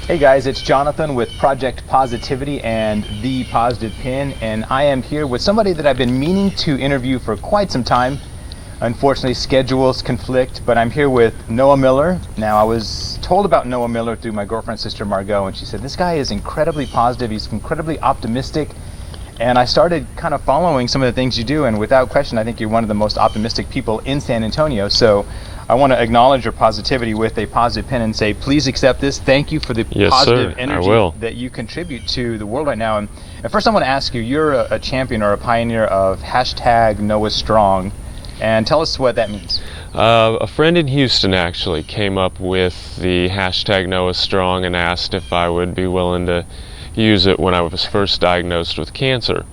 Hey guys, it's Jonathan with Project Positivity and The Positive Pin, and I am here with somebody that I've been meaning to interview for quite some time. Unfortunately, schedules conflict, but I'm here with Noah Miller. Now, I was told about Noah Miller through my girlfriend's sister, Margot, and she said, this guy is incredibly positive, he's incredibly optimistic, and I started kind of following some of the things you do, and without question, I think you're one of the most optimistic people in San Antonio. So I want to acknowledge your positivity with a positive pin and say, please accept this. Thank you for the positive energy that you contribute to the world right now. And first I want to ask you, you're a champion or a pioneer of hashtag Noah Strong, and tell us what that means. A friend in Houston actually came up with the hashtag Noah Strong and asked if I would be willing to use it when I was first diagnosed with cancer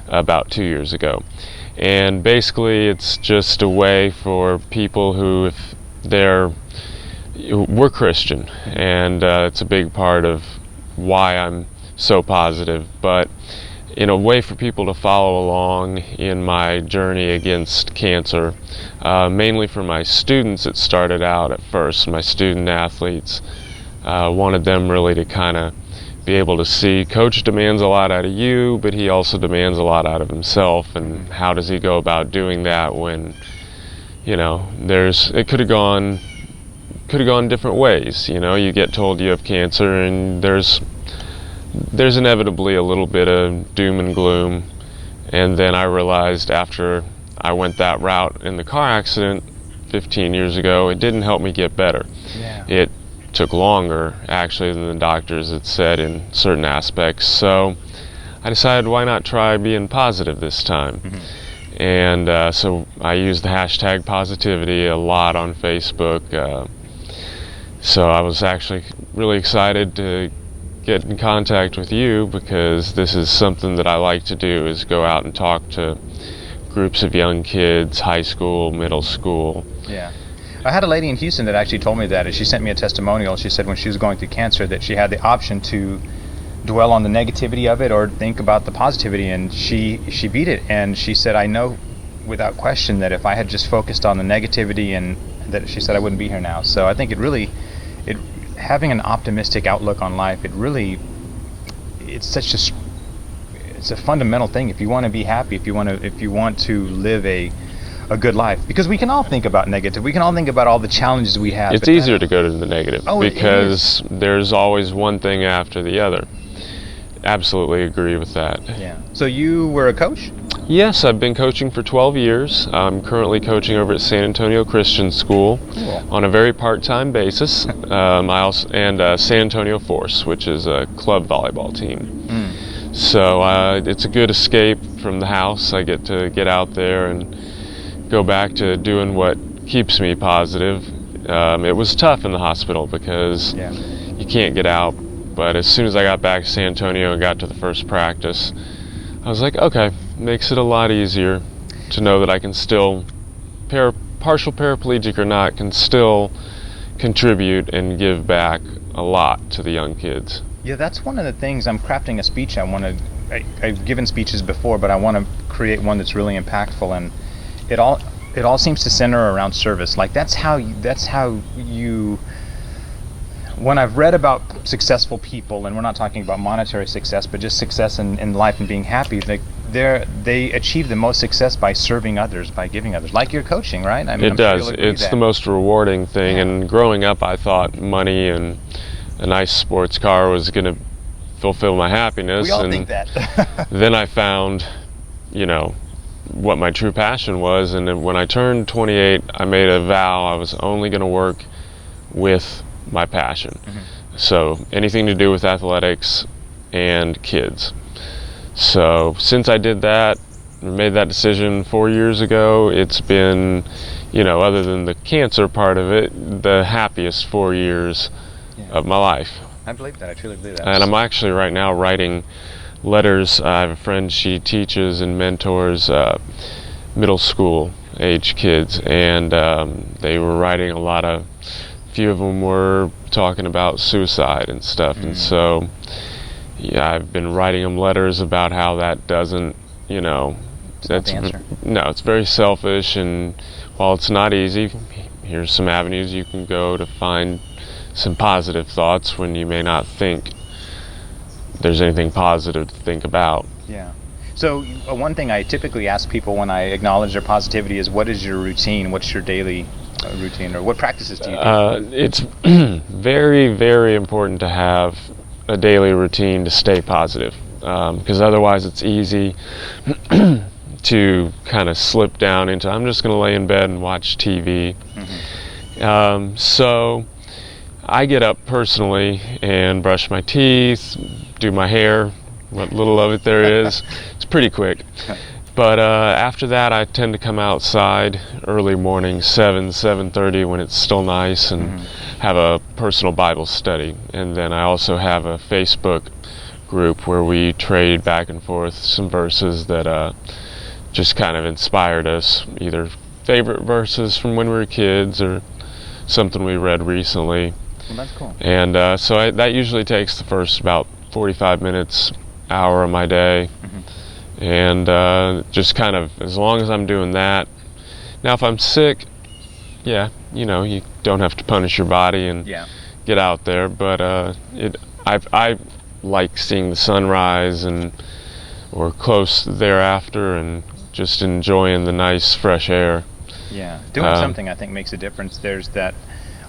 about 2 years ago. And basically it's just a way for people who, if we're Christian, and it's a big part of why I'm so positive, but in a way for people to follow along in my journey against cancer. Mainly for my students, it started out at first, my student athletes. Wanted them really to kind of be able to see coach demands a lot out of you, but he also demands a lot out of himself, and how does he go about doing that when, you know, it could have gone different ways. You know, you get told you have cancer and there's inevitably a little bit of doom and gloom, and then I realized after I went that route in the car accident 15 years ago, it didn't help me get better. Yeah. It took longer actually than the doctors had said in certain aspects, so I decided why not try being positive this time. And so I used the hashtag positivity a lot on Facebook, so I was actually really excited to get in contact with you, because this is something that I like to do, is go out and talk to groups of young kids, high school, middle school. Yeah. I had a lady in Houston that actually told me that, and she sent me a testimonial. She said when she was going through cancer that she had the option to dwell on the negativity of it or think about the positivity, and she beat it. And she said, I know without question that if I had just focused on the negativity, and that she said I wouldn't be here now. So I think having an optimistic outlook on life, it's a fundamental thing if you want to be happy, if you want to live a good life, because we can all think about negative, we can all think about all the challenges we have. It's easier to go to the negative because there's always one thing after the other. Absolutely agree with that. Yeah. So you were a coach? Yes, I've been coaching for 12 years. I'm currently coaching over at San Antonio Christian School on a very part-time basis. San Antonio Force, which is a club volleyball team. So it's a good escape from the house. I get to get out there and go back to doing what keeps me positive. It was tough in the hospital because you can't get out, but as soon as I got back to San Antonio and got to the first practice, I was like, okay, makes it a lot easier to know that I can still, partial paraplegic or not, can still contribute and give back a lot to the young kids. Yeah, that's one of the things. I'm crafting a speech. I've given speeches before, but I want to create one that's really impactful, and it all seems to center around service. Like that's how you. When I've read about successful people, and we're not talking about monetary success, but just success in life and being happy, they achieve the most success by serving others, by giving others. Like your coaching, right? I mean, it does. It's the most rewarding thing. Yeah. And growing up, I thought money and a nice sports car was going to fulfill my happiness. We all think that. Then I found, what my true passion was, and then when I turned 28, I made a vow I was only going to work with my passion. So anything to do with athletics and kids. So since I did that, made that decision 4 years ago, it's been, other than the cancer part of it, the happiest 4 years of my life. I believe that. I truly believe that. And I'm actually right now writing letters. I have a friend, she teaches and mentors middle school age kids, and they were writing a few of them were talking about suicide and stuff. And so I've been writing them letters about how that doesn't, it's very selfish, and while it's not easy, here's some avenues you can go to find some positive thoughts when you may not think there's anything positive to think about. Yeah. So one thing I typically ask people when I acknowledge their positivity is, what is your routine? What's your daily routine, or what practices do you do? It's very, very important to have a daily routine to stay positive, because otherwise it's easy to kind of slip down into, I'm just going to lay in bed and watch TV. So I get up personally and brush my teeth, do my hair, what little of it there is. It's pretty quick. But after that, I tend to come outside early morning, 7:30, when it's still nice, and have a personal Bible study. And then I also have a Facebook group where we trade back and forth some verses that just kind of inspired us, either favorite verses from when we were kids or something we read recently. Well, that's cool. And that usually takes the first about 45 minutes, hour of my day. And just kind of, as long as I'm doing that. Now if I'm sick, yeah, you know, you don't have to punish your body and get out there, but I like seeing the sunrise or close thereafter, and just enjoying the nice fresh air. Yeah, doing something I think makes a difference. There's that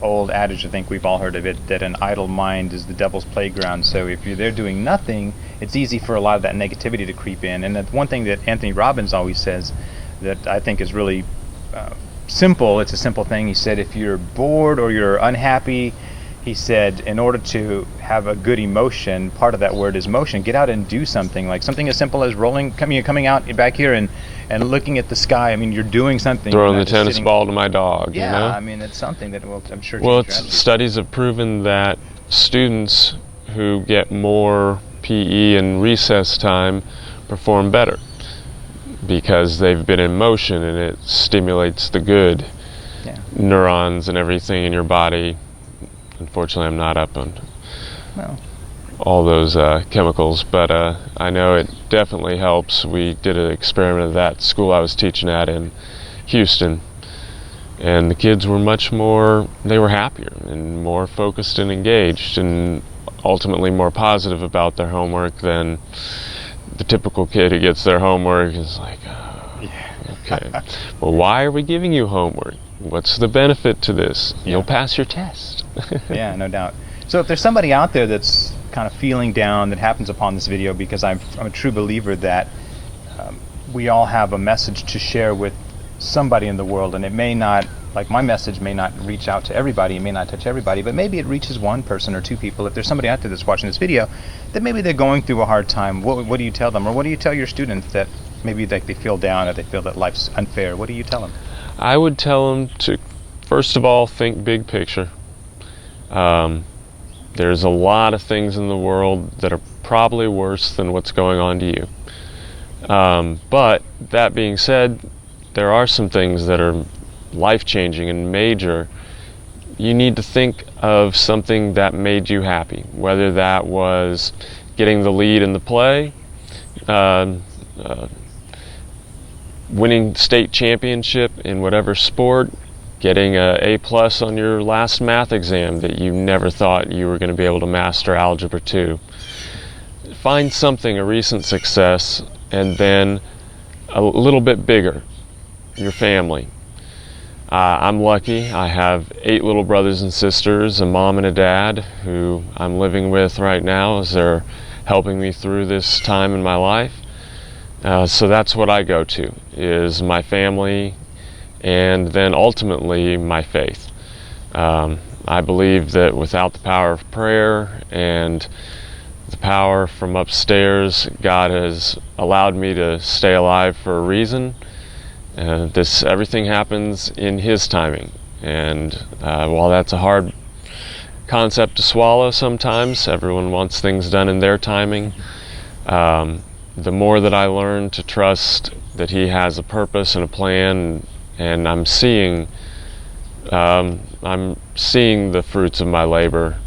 old adage, I think we've all heard of it, that an idle mind is the devil's playground. So if you're there doing nothing, it's easy for a lot of that negativity to creep in. And that's one thing that Anthony Robbins always says that I think is really simple. It's a simple thing. He said, if you're bored or you're unhappy, he said, in order to have a good emotion, part of that word is motion. Get out and do something, like something as simple as coming out back here and looking at the sky. I mean, you're doing something. Throwing the tennis ball to my dog. Yeah, you know? I mean, it's something that I'm sure. Well, studies have proven that students who get more PE and recess time perform better because they've been in motion, and it stimulates the good neurons and everything in your body. Unfortunately, I'm not up on all those chemicals, but I know it definitely helps. We did an experiment of that school I was teaching at in Houston, and the kids were they were happier and more focused and engaged, and ultimately more positive about their homework than the typical kid who gets their homework is like, okay, well, why are we giving you homework? What's the benefit to this? You'll pass your test. Yeah, no doubt. So if there's somebody out there that's kind of feeling down that happens upon this video, because I'm a true believer that we all have a message to share with somebody in the world, and it may not, like my message may not reach out to everybody, it may not touch everybody, but maybe it reaches one person or two people. If there's somebody out there that's watching this video that maybe they're going through a hard time, what do you tell them? Or what do you tell your students that maybe they feel down, or they feel that life's unfair? What do you tell them? I would tell them to, first of all, think big picture. There's a lot of things in the world that are probably worse than what's going on to you. But that being said, there are some things that are life-changing and major. You need to think of something that made you happy, whether that was getting the lead in the play, winning state championship in whatever sport, getting an A+ on your last math exam that you never thought you were going to be able to master Algebra 2. Find something, a recent success, and then a little bit bigger, your family. I'm lucky. I have 8 little brothers and sisters, a mom and a dad who I'm living with right now as they're helping me through this time in my life. So that's what I go to, is my family, and then ultimately my faith. I believe that without the power of prayer and the power from upstairs, God has allowed me to stay alive for a reason. Everything happens in His timing, and while that's a hard concept to swallow sometimes, everyone wants things done in their timing. The more that I learn to trust that He has a purpose and a plan, and I'm seeing the fruits of my labor.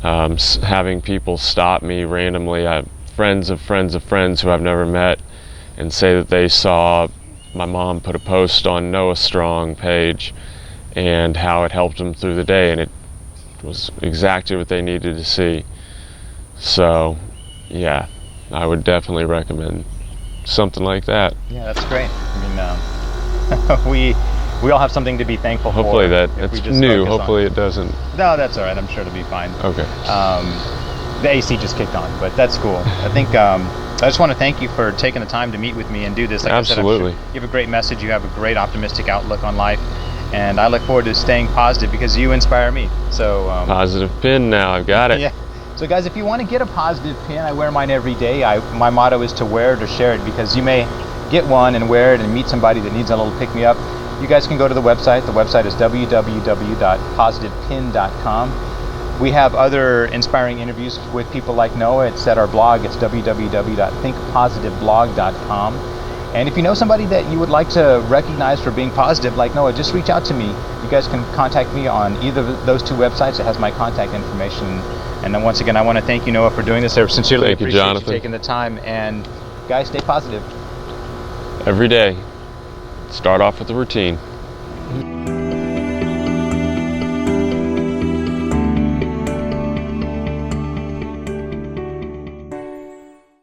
Having people stop me randomly, I have friends of friends of friends who I've never met, and say that they saw my mom put a post on Noah Strong page and how it helped them through the day, and it was exactly what they needed to see. So, yeah, I would definitely recommend something like that. Yeah, that's great. I mean, we all have something to be thankful for. Hopefully that if we it's just new. focus Hopefully on it doesn't. No, that's all right. I'm sure it'll be fine. Okay. The AC just kicked on, but that's cool. I think I just want to thank you for taking the time to meet with me and do this. Like Absolutely. I said, you have a great message. You have a great optimistic outlook on life, and I look forward to staying positive because you inspire me. So Positive pin now. I've got it. yeah. So guys, if you want to get a positive pin, I wear mine every day. My motto is to wear it or share it, because you may get one and wear it and meet somebody that needs a little pick me up. You guys can go to the website. The website is www.positivepin.com. We have other inspiring interviews with people like Noah. It's at our blog. It's www.thinkpositiveblog.com. And if you know somebody that you would like to recognize for being positive like Noah, just reach out to me. You guys can contact me on either of those two websites. It has my contact information. And then once again, I want to thank you, Noah, for doing this. I sincerely Thank you, appreciate you Jonathan. taking the time. And guys, stay positive. Every day. Start off with a routine.